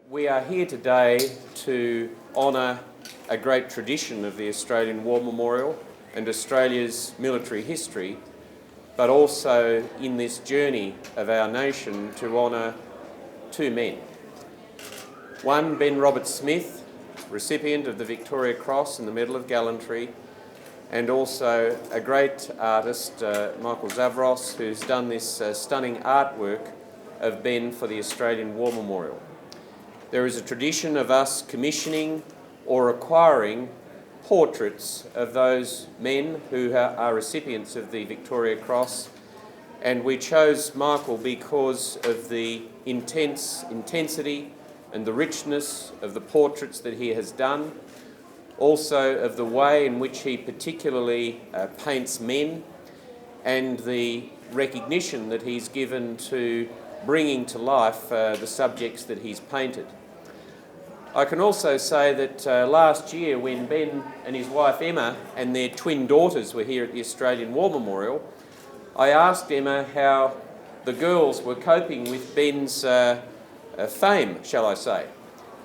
We are here today to honour a great tradition of the Australian War Memorial and Australia's military history, but also in this journey of our nation to honour two men. One, Ben Robert Smith, recipient of the Victoria Cross and the Medal of Gallantry, and also a great artist, Michael Zavros, who's done this stunning artwork of Ben for the Australian War Memorial. There is a tradition of us commissioning or acquiring portraits of those men who are recipients of the Victoria Cross, and we chose Michael because of the intensity and the richness of the portraits that he has done, also of the way in which he particularly paints men, and the recognition that he's given to bringing to life the subjects that he's painted. I can also say that last year, when Ben and his wife Emma and their twin daughters were here at the Australian War Memorial, I asked Emma how the girls were coping with Ben's fame, shall I say.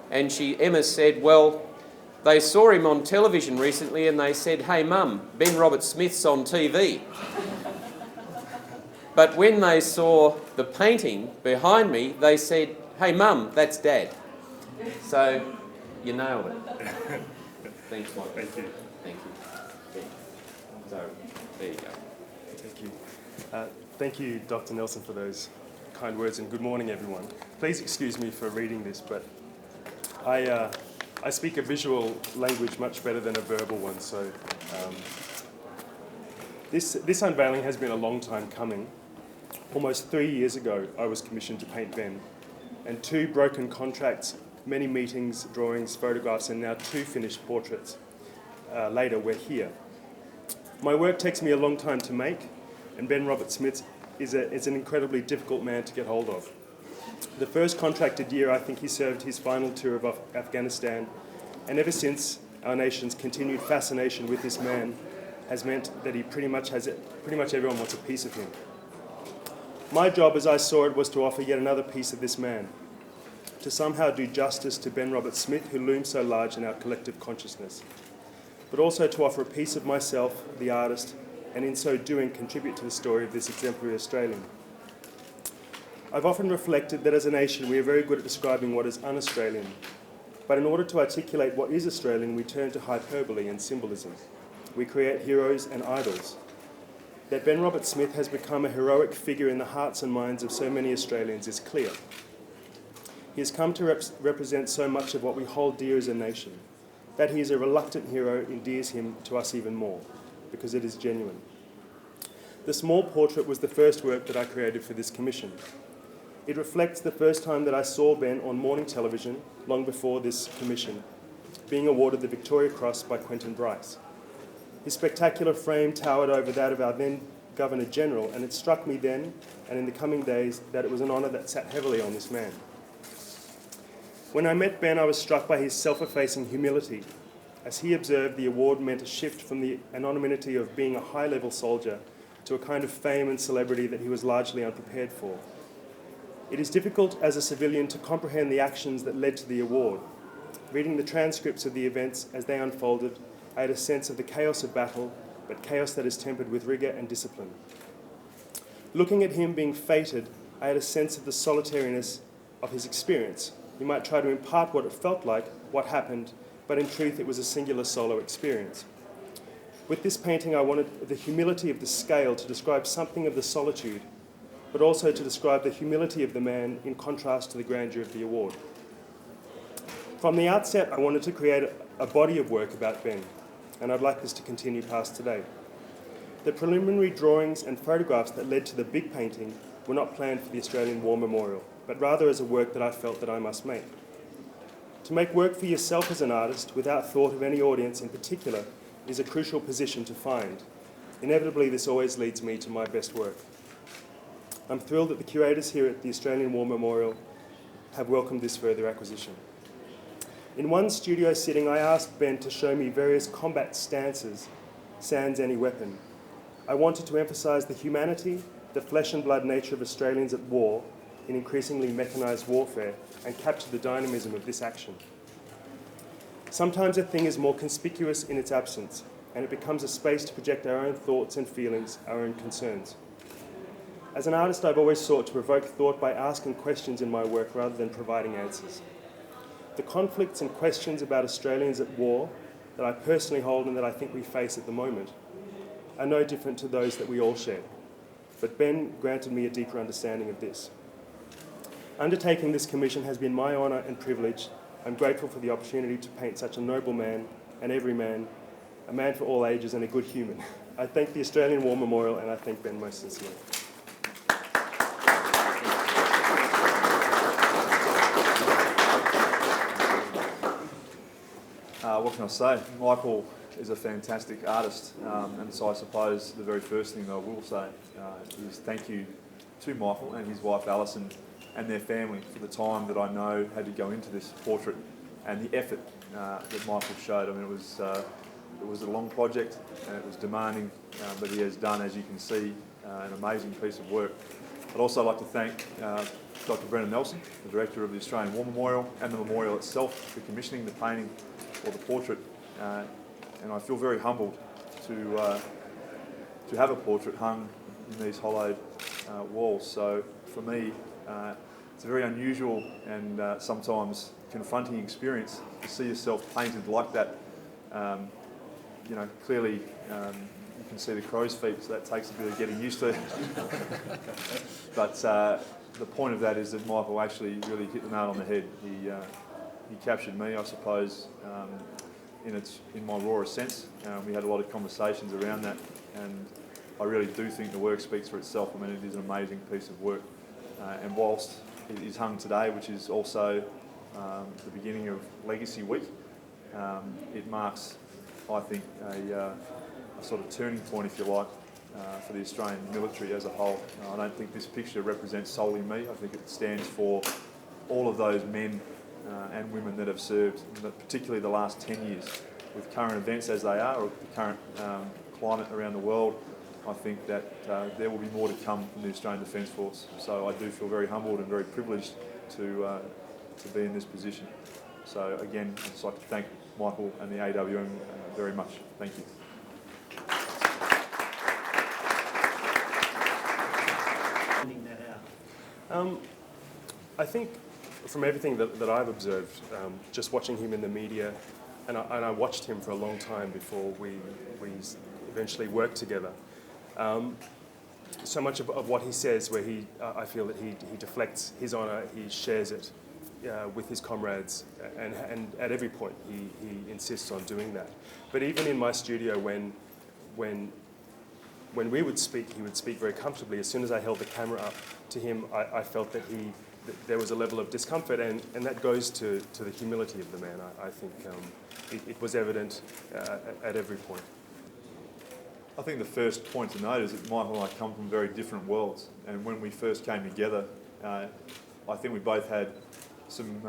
And Emma said, well, they saw him on television recently and they said, "Hey Mum, Ben Robert Smith's on TV." But when they saw the painting behind me, they said, "Hey Mum, that's Dad." So, you nailed it. Thanks, Michael. Thank you. Thank you. So, there you go. Thank you. Thank you, Dr. Nelson, for those kind words, and good morning, everyone. Please excuse me for reading this, but I speak a visual language much better than a verbal one, so this unveiling has been a long time coming. Almost 3 years ago, I was commissioned to paint Ben, and 2 broken contracts, many meetings, drawings, photographs, and now 2 finished portraits. Later, we're here. My work takes me a long time to make, and Ben Robert Smith is an incredibly difficult man to get hold of. The first contracted year, I think he served his final tour of Afghanistan, and ever since, our nation's continued fascination with this man has meant that he pretty much everyone wants a piece of him. My job, as I saw it, was to offer yet another piece of this man, to somehow do justice to Ben Robert Smith, who looms so large in our collective consciousness, but also to offer a piece of myself, the artist, and in so doing contribute to the story of this exemplary Australian. I've often reflected that as a nation we are very good at describing what is un-Australian, but in order to articulate what is Australian, we turn to hyperbole and symbolism. We create heroes and idols. That Ben Robert Smith has become a heroic figure in the hearts and minds of so many Australians is clear. He has come to represent so much of what we hold dear as a nation. That he is a reluctant hero endears him to us even more, because it is genuine. The small portrait was the first work that I created for this commission. It reflects the first time that I saw Ben on morning television, long before this commission, being awarded the Victoria Cross by Quentin Bryce. His spectacular frame towered over that of our then Governor-General, and it struck me then and in the coming days that it was an honour that sat heavily on this man. When I met Ben, I was struck by his self-effacing humility. As he observed, the award meant a shift from the anonymity of being a high-level soldier to a kind of fame and celebrity that he was largely unprepared for. It is difficult as a civilian to comprehend the actions that led to the award. Reading the transcripts of the events as they unfolded, I had a sense of the chaos of battle, but chaos that is tempered with rigour and discipline. Looking at him being feted, I had a sense of the solitariness of his experience. You might try to impart what it felt like, what happened, but in truth it was a singular solo experience. With this painting I wanted the humility of the scale to describe something of the solitude, but also to describe the humility of the man in contrast to the grandeur of the award. From the outset I wanted to create a body of work about Ben, and I'd like this to continue past today. The preliminary drawings and photographs that led to the big painting were not planned for the Australian War Memorial, but rather as a work that I felt that I must make. To make work for yourself as an artist without thought of any audience in particular is a crucial position to find. Inevitably, this always leads me to my best work. I'm thrilled that the curators here at the Australian War Memorial have welcomed this further acquisition. In one studio sitting, I asked Ben to show me various combat stances, sans any weapon. I wanted to emphasise the humanity, the flesh and blood nature of Australians at war, in increasingly mechanised warfare and capture the dynamism of this action. Sometimes a thing is more conspicuous in its absence, and it becomes a space to project our own thoughts and feelings, our own concerns. As an artist, I've always sought to provoke thought by asking questions in my work rather than providing answers. The conflicts and questions about Australians at war that I personally hold and that I think we face at the moment are no different to those that we all share. But Ben granted me a deeper understanding of this. Undertaking this commission has been my honour and privilege. I'm grateful for the opportunity to paint such a noble man, an everyman, a man for all ages and a good human. I thank the Australian War Memorial and I thank Ben most sincerely. What can I say? Michael is a fantastic artist, and so I suppose the very first thing that I will say is thank you to Michael and his wife Alison and their family for the time that I know had to go into this portrait and the effort that Michael showed. I mean, it was a long project and it was demanding, but he has done, as you can see, an amazing piece of work. I'd also like to thank Dr. Brendan Nelson, the Director of the Australian War Memorial, and the memorial itself for commissioning the painting or the portrait, and I feel very humbled to have a portrait hung in these hollowed walls. So for me, it's a very unusual and sometimes confronting experience to see yourself painted like that. You know, clearly you can see the crow's feet, so that takes a bit of getting used to. But the point of that is that Michael actually really hit the nail on the head. He captured me, I suppose, in my rawest sense. We had a lot of conversations around that, and I really do think the work speaks for itself. I mean, it is an amazing piece of work. And whilst it is hung today, which is also the beginning of Legacy Week, it marks, I think, a sort of turning point, if you like, for the Australian military as a whole. I don't think this picture represents solely me. I think it stands for all of those men and women that have served, particularly the last 10 years. With current events as they are, or the current climate around the world, I think that there will be more to come from the Australian Defence Force. So I do feel very humbled and very privileged to be in this position. So again, I'd just like to thank Michael and the AWM very much. Thank you. I think from everything that I've observed, just watching him in the media, and I watched him for a long time before we eventually worked together. So much of what he says, where I feel that he deflects his honour, he shares it with his comrades, and at every point he insists on doing that. But even in my studio, when we would speak, he would speak very comfortably. As soon as I held the camera up to him, I felt that there was a level of discomfort, and that goes to the humility of the man. I think it was evident at every point. I think the first point to note is that Michael and I come from very different worlds, and when we first came together, I think we both had some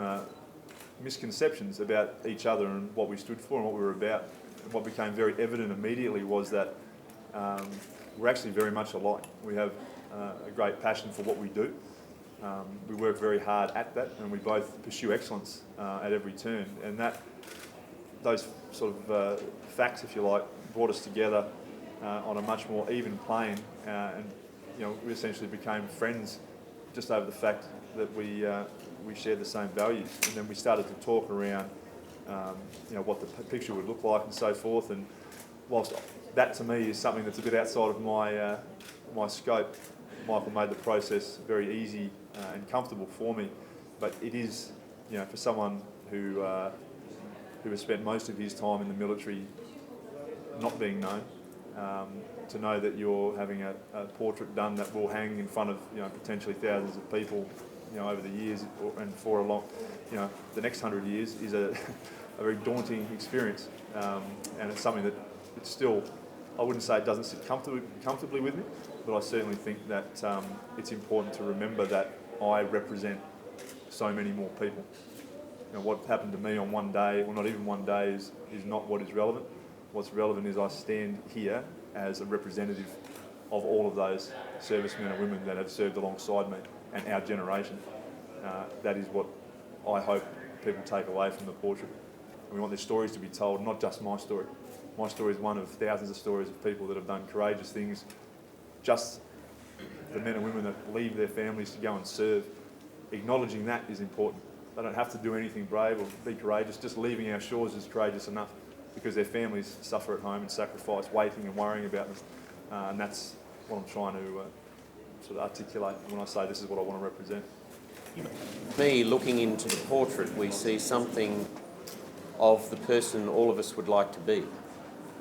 misconceptions about each other and what we stood for and what we were about. And what became very evident immediately was that we're actually very much alike. We have a great passion for what we do. We work very hard at that, and we both pursue excellence at every turn. And those sort of facts, if you like, brought us together on a much more even plane, and we essentially became friends just over the fact that we shared the same values. And then we started to talk around what the picture would look like and so forth. And whilst that to me is something that's a bit outside of my scope, Michael made the process very easy and comfortable for me. But it is, for someone who has spent most of his time in the military not being known, to know that you're having a portrait done that will hang in front of potentially thousands of people over the years, and for a long, the next 100 years is a very daunting experience, and it's something that it's still, I wouldn't say it doesn't sit comfortably with me, but I certainly think that it's important to remember that I represent so many more people. What happened to me on one day, or not even one day, is not what is relevant. What's relevant is I stand here as a representative of all of those servicemen and women that have served alongside me. and our generation. That is what I hope people take away from the portrait. And we want their stories to be told, not just my story. My story is one of thousands of stories of people that have done courageous things. Just the men and women that leave their families to go and serve. Acknowledging that is important. They don't have to do anything brave or be courageous. Just leaving our shores is courageous enough, because their families suffer at home and sacrifice, waiting and worrying about them. And that's what I'm trying to sort of articulate when I say this is what I want to represent. Me, looking into the portrait, we see something of the person all of us would like to be,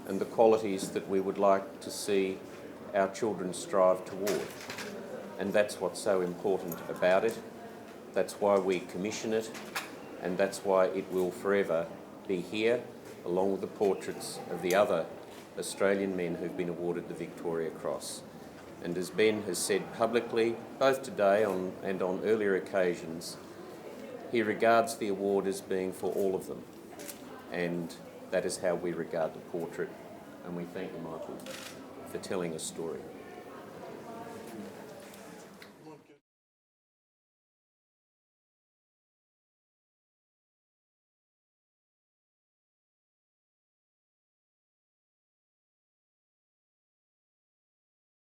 and the qualities that we would like to see our children strive toward. And that's what's so important about it. That's why we commission it, and that's why it will forever be here, along with the portraits of the other Australian men who've been awarded the Victoria Cross. And as Ben has said publicly, both today and on earlier occasions, he regards the award as being for all of them. And that is how we regard the portrait. And we thank you, Michael, for telling a story.